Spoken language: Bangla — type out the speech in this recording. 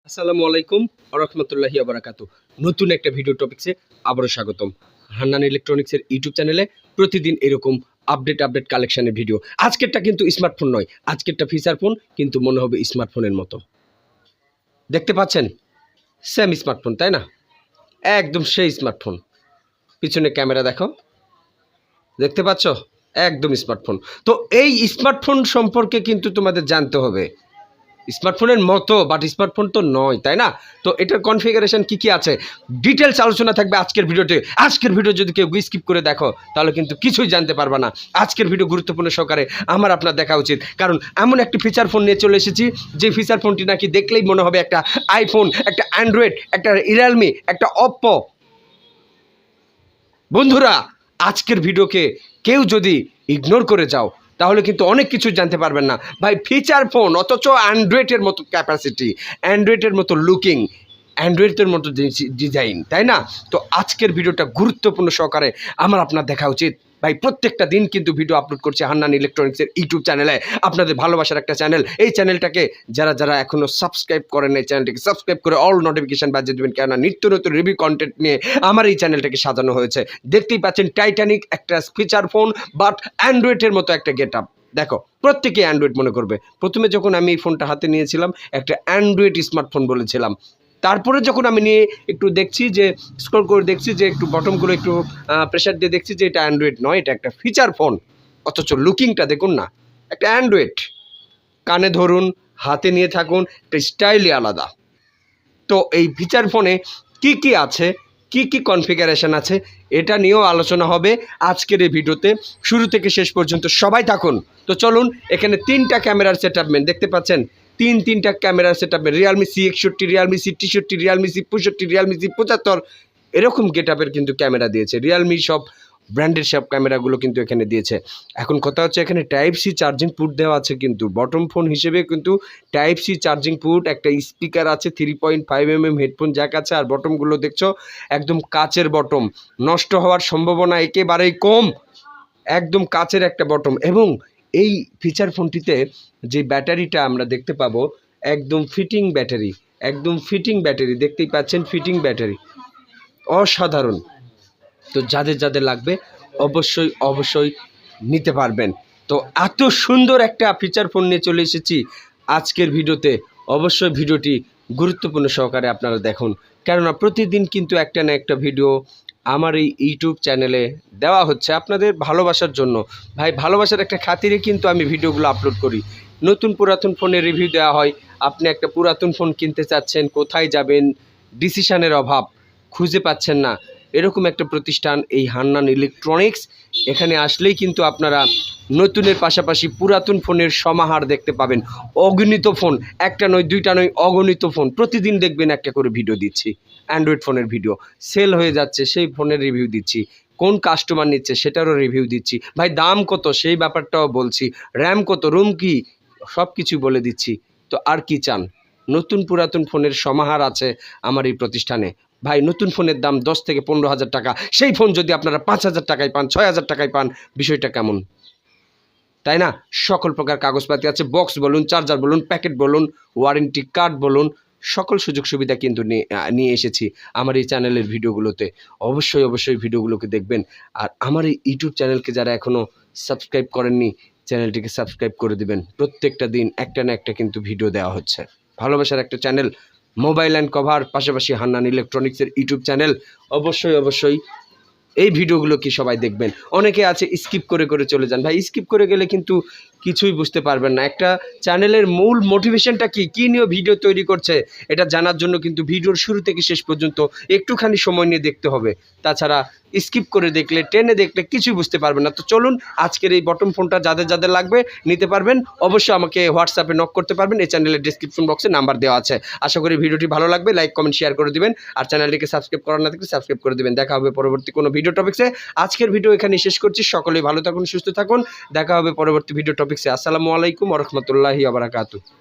আসসালামু আলাইকুম রহমতুল্লাহি আবরাকাতু। নতুন একটা ভিডিও টপিক্সে আবারও স্বাগতম। হান্নান ইলেকট্রনিক্সের ইউটিউব চ্যানেলে প্রতিদিন এরকম আপডেট কালেকশনের ভিডিও। আজকেরটা কিন্তু স্মার্টফোন নয়, আজকেরটা ফিচার ফোন, কিন্তু মনে হবে স্মার্টফোনের মতো। দেখতে পাচ্ছেন সেম স্মার্টফোন, তাই না? একদম সেই স্মার্টফোন। পিছনে ক্যামেরা দেখো, দেখতে পাচ্ছ? একদম স্মার্টফোন। তো এই স্মার্টফোন সম্পর্কে কিন্তু তোমাদের জানতে হবে। স্মার্টফোনের মতো, বাট স্মার্টফোন তো নয়, তাই না? তো এটার কনফিগারেশন কি আছে, ডিটেলস আলোচনা থাকবে আজকের ভিডিওতে। আজকের ভিডিও যদি কেউ স্কিপ করে দেখো তাহলে কিন্তু কিছুই জানতে পারবে না। আজকের ভিডিও গুরুত্বপূর্ণ সহকারে আপনার দেখা উচিত, কারণ এমন একটি ফিচার ফোন নিয়ে চলে এসেছি যে ফিচার ফোনটি নাকি দেখলেই মনে হবে একটা আইফোন, একটা অ্যান্ড্রয়েড, একটা রিয়েলমি, একটা অপ্পো। বন্ধুরা, আজকের ভিডিওকে কেউ যদি ইগনোর করে যাও তাহলে কিন্তু অনেক কিছু জানতে পারবেন না। ভাই, ফিচার ফোন, অথচ অ্যান্ড্রয়েডের মতো ক্যাপাসিটি, অ্যান্ড্রয়েডের মতো লুকিং, অ্যান্ড্রয়েডের মতো ডিজাইন, তাই না? তো আজকের ভিডিওটা গুরুত্বপূর্ণ সহকারে আপনার দেখা উচিত। ভাই, প্রত্যেকটা দিন কিন্তু ভিডিও আপলোড করছে হান্নান ইলেকট্রনিক্সের ইউটিউব চ্যানেলে, আপনাদের ভালোবাসার একটা চ্যানেল। এই চ্যানেলটাকে যারা এখনও সাবস্ক্রাইব করেন, এই চ্যানেলটাকে সাবস্ক্রাইব করে অল নোটিফিকেশান বাজিয়ে দেবেন, কেননা নিত্য নতুন রিভিউ কন্টেন্ট নিয়ে আমার এই চ্যানেলটাকে সাজানো হয়েছে। দেখতেই পাচ্ছেন টাইটানিক একটা ফিচার ফোন, বাট অ্যান্ড্রয়েডের মতো একটা গেট আপ। দেখো, প্রত্যেকেই অ্যান্ড্রয়েড মনে করবে। প্রথমে যখন আমি এই ফোনটা হাতে নিয়েছিলাম একটা অ্যান্ড্রয়েড স্মার্টফোন বলেছিলাম, তারপরে যখন আমি নিয়ে একটু দেখছি, যে স্ক্রল করে দেখছি, যে একটু বটমগুলো একটু প্রেশার দিয়ে দেখছি যে এটা অ্যান্ড্রয়েড নয়, এটা একটা ফিচার ফোন। অথচ লুকিংটা দেখুন না, একটা অ্যান্ড্রয়েড। কানে ধরুন, হাতে নিয়ে থাকুন, একটা স্টাইলই আলাদা। তো এই ফিচার ফোনে কি আছে, কি কনফিগারেশন আছে, এটা নিয়েও আলোচনা হবে আজকের এই ভিডিওতে। শুরু থেকে শেষ পর্যন্ত সবাই থাকুন। তো চলুন, এখানে 3টা ক্যামেরার সেটআপমেন্ট দেখতে পাচ্ছেন, তিনটা ক্যামেরার সেটআপমেন্ট। Realme C61, Realme C63, Realme C65, Realme C75, এরকম গেট আপের কিন্তু ক্যামেরা দিয়েছে। রিয়ালমি সব ব্র্যান্ডের সব ক্যামেরাগুলো কিন্তু এখানে দিয়েছে। এখন কথা হচ্ছে, এখানে টাইপ সি চার্জিং পোর্ট দেওয়া আছে, কিন্তু বটম ফোন হিসেবে কিন্তু টাইপ সি চার্জিং পোর্ট, একটা স্পিকার আছে, 3.5mm হেডফোন জ্যাক আছে। আর বটমগুলো দেখছো একদম কাচের বটম, নষ্ট হওয়ার সম্ভাবনা একেবারেই কম। একদম কাচের একটা বটম। এবং এই ফিচার ফোনটিতে যে ব্যাটারিটা আমরা দেখতে পাবো, একদম ফিটিং ব্যাটারি, একদম ফিটিং ব্যাটারি, দেখতেই পাচ্ছেন ফিটিং ব্যাটারি, অসাধারণ। তো যাদের লাগবে অবশ্যই নিতে পারবেন। তো এত সুন্দর একটা ফিচার ফোন নিয়ে চলে এসেছি আজকের ভিডিওতে। অবশ্যই ভিডিওটি গুরুত্বপূর্ণ সহকারে আপনারা দেখুন, কেননা প্রতিদিন কিন্তু একটা না একটা ভিডিও আমার এই ইউটিউব চ্যানেলে দেওয়া হচ্ছে আপনাদের ভালোবাসার জন্য। ভাই, ভালোবাসার একটা খাতিরে কিন্তু আমি ভিডিওগুলো আপলোড করি। নতুন পুরাতন ফোনের রিভিউ দেওয়া হয়। আপনি একটা পুরাতন ফোন কিনতে চাচ্ছেন, কোথায় যাবেন, ডিসিশনের অভাব, খুঁজে পাচ্ছেন না, এরকম একটা প্রতিষ্ঠান এই হান্নান ইলেকট্রনিক্স। এখানে আসলেই কিন্তু আপনারা নতুনের পাশাপাশি পুরাতন ফোনের সমাহার দেখতে পাবেন। অগণিত ফোন, একটা নয়, দুইটা নয়, অগণিত ফোন। প্রতিদিন দেখবেন একটা করে ভিডিও দিচ্ছি, অ্যান্ড্রয়েড ফোনের ভিডিও। সেল হয়ে যাচ্ছে সেই ফোনের রিভিউ দিচ্ছি, কোন কাস্টমার নিচ্ছে সেটারও রিভিউ দিচ্ছি। ভাই, দাম কত সেই ব্যাপারটাও বলছি, র্যাম কত, রুম কি, সব কিছু বলে দিচ্ছি। তো আর কি চান? নতুন পুরাতন ফোনের সমাহার আছে আমার এই প্রতিষ্ঠানে। ভাই, নতুন ফোনের দাম 10 থেকে 15,000 টাকা, সেই ফোন যদি আপনারা 5,000 টাকায় পান, 6,000 টাকায় পান, বিষয়টা কেমন, তাই না? সকল প্রকার কাগজপাতি আছে, বক্স বলুন, চার্জার বলুন, প্যাকেট বলুন, ওয়ারেন্টি কার্ড বলুন, সকল সুযোগ সুবিধা কিন্তু নিয়ে এসেছি আমার এই চ্যানেলের ভিডিওগুলোতে। অবশ্যই ভিডিওগুলোকে দেখবেন। আর আমার এই ইউটিউব চ্যানেলকে যারা এখনও সাবস্ক্রাইব করেননি, চ্যানেলটিকে সাবস্ক্রাইব করে দিবেন। প্রত্যেকটা দিন একটা না একটা কিন্তু ভিডিও দেওয়া হচ্ছে। ভালোবাসার একটা চ্যানেল, মোবাইল অ্যান্ড কভার, পাশাপাশি হান্নান ইলেকট্রনিক্সের ইউটিউব চ্যানেল। অবশ্যই এই ভিডিওগুলো কি সবাই দেখবেন। অনেকে আছে স্কিপ করে চলে যান। ভাই, স্কিপ করে গেলে কিন্তু কিছুই বুঝতে পারবেন না। একটা চ্যানেলের মূল মোটিভেশনটা কী নিয়ে ভিডিও তৈরি করছে, এটা জানার জন্য কিন্তু ভিডিওর শুরু থেকে শেষ পর্যন্ত একটুখানি সময় নিয়ে দেখতে হবে। তাছাড়া স্কিপ করে দেখলে, টেনে দেখলে কিছুই বুঝতে পারবেন না। তো চলুন, আজকের এই বটম ফোনটা যাদের লাগবে নিতে পারবেন। অবশ্যই আমাকে হোয়াটসঅ্যাপে নক করতে পারবেন। এই চ্যানেলের ডিসক্রিপশন বক্সে নাম্বার দেওয়া আছে। আশা করি ভিডিওটি ভালো লাগবে। লাইক, কমেন্ট, শেয়ার করে দিবেন। আর চ্যানেলটিকে সাবস্ক্রাইব করার না থাকলে সাবস্ক্রাইব করে দিবেন। দেখা হবে পরবর্তী কোনো ভিডিও টপিক্সে। আজকের ভিডিও এখানে শেষ করছি। সকলেই ভালো থাকুন, সুস্থ থাকুন। দেখা হবে পরবর্তী ভিডিও টপিক্সে। আসসালামু আলাইকুম ওয়া রাহমাতুল্লাহি ওয়া বারাকাতুহু।